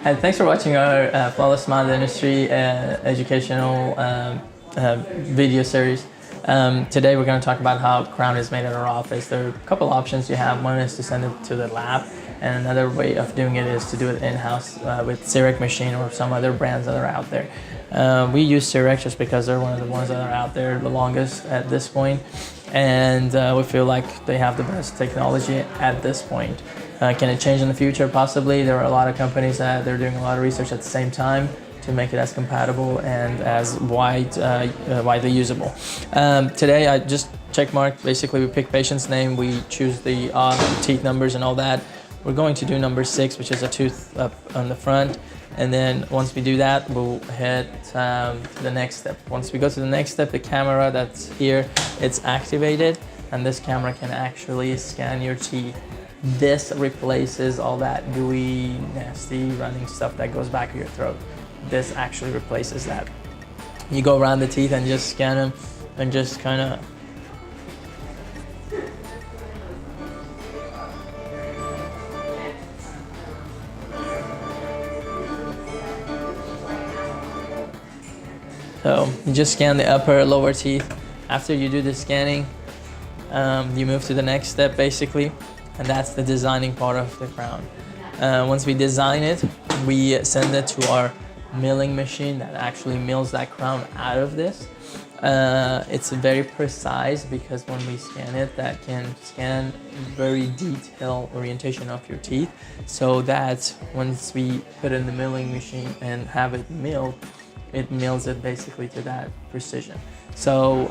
And thanks for watching our Flawless Smile Dentistry educational video series. Today we're going to talk about how crown is made at our office. There are a couple options you have. One is to send it to the lab, and another way of doing it is to do it in-house with CEREC machine or some other brands that are out there. We use CEREC just because they're one of the ones that are out there the longest at this point, and we feel like they have the best technology at this point. Can it change in the future? Possibly. There are a lot of companies that they're doing a lot of research at the same time to make it as compatible and as widely usable. Today I just check mark. Basically, we pick patient's name, we choose the teeth numbers and all that. We're going to do number 6, which is a tooth up on the front, and then once we do that, we'll hit the next step. Once we go to the next step, the camera that's here, it's activated, and this camera can actually scan your teeth. This replaces all that gooey, nasty, running stuff that goes back of your throat. This actually replaces that. You go around the teeth and just scan them and just kind of so you just scan the upper, lower teeth. After you do the scanning, you move to the next step basically, and that's the designing part of the crown. Once we design it, we send it to our milling machine that actually mills that crown out of this. It's very precise because when we scan it, that can scan very detailed orientation of your teeth, so that once we put it in the milling machine and have it milled, it mills it basically to that precision. So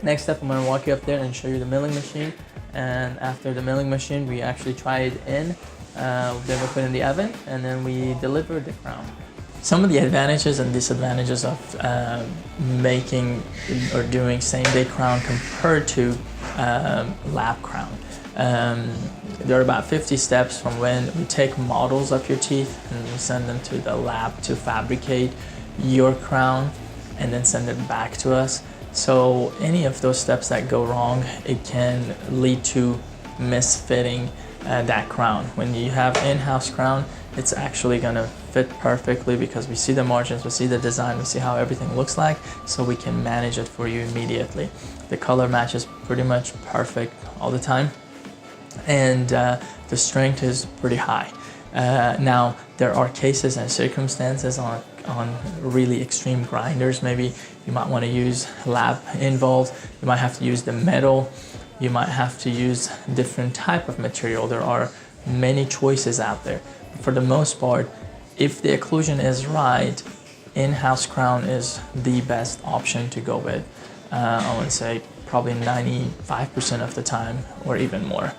next step, I'm going to walk you up there and show you the milling machine, and after the milling machine, we actually try it in. Then we put in the oven, and then we deliver the crown. Some of the advantages and disadvantages of making or doing same-day crown compared to lab crown. There are about 50 steps from when we take models of your teeth and we send them to the lab to fabricate your crown and then send it back to us. So any of those steps that go wrong, it can lead to misfitting that crown. When you have in-house crown, it's actually going to fit perfectly because we see the margins, we see the design, we see how everything looks like, so we can manage it for you immediately. The color match is pretty much perfect all the time, and the strength is pretty high. Now, there are cases and circumstances on really extreme grinders. Maybe you might want to use lab involved, you might have to use the metal, you might have to use different type of material. There are many choices out there. For the most part, if the occlusion is right, in-house crown is the best option to go with. I would say probably 95% of the time, or even more.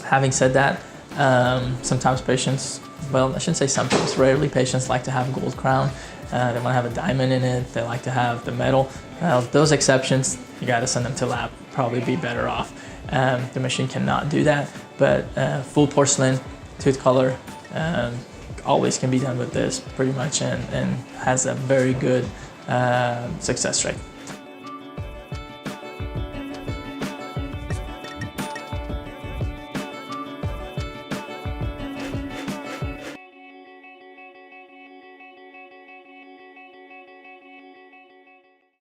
Having said that, sometimes patients, well, I shouldn't say sometimes, rarely patients like to have gold crown. They want to have a diamond in it, they like to have the metal. Those exceptions, you got to send them to lab, probably be better off. The machine cannot do that, but full porcelain, tooth color, always can be done with this pretty much, and has a very good success rate.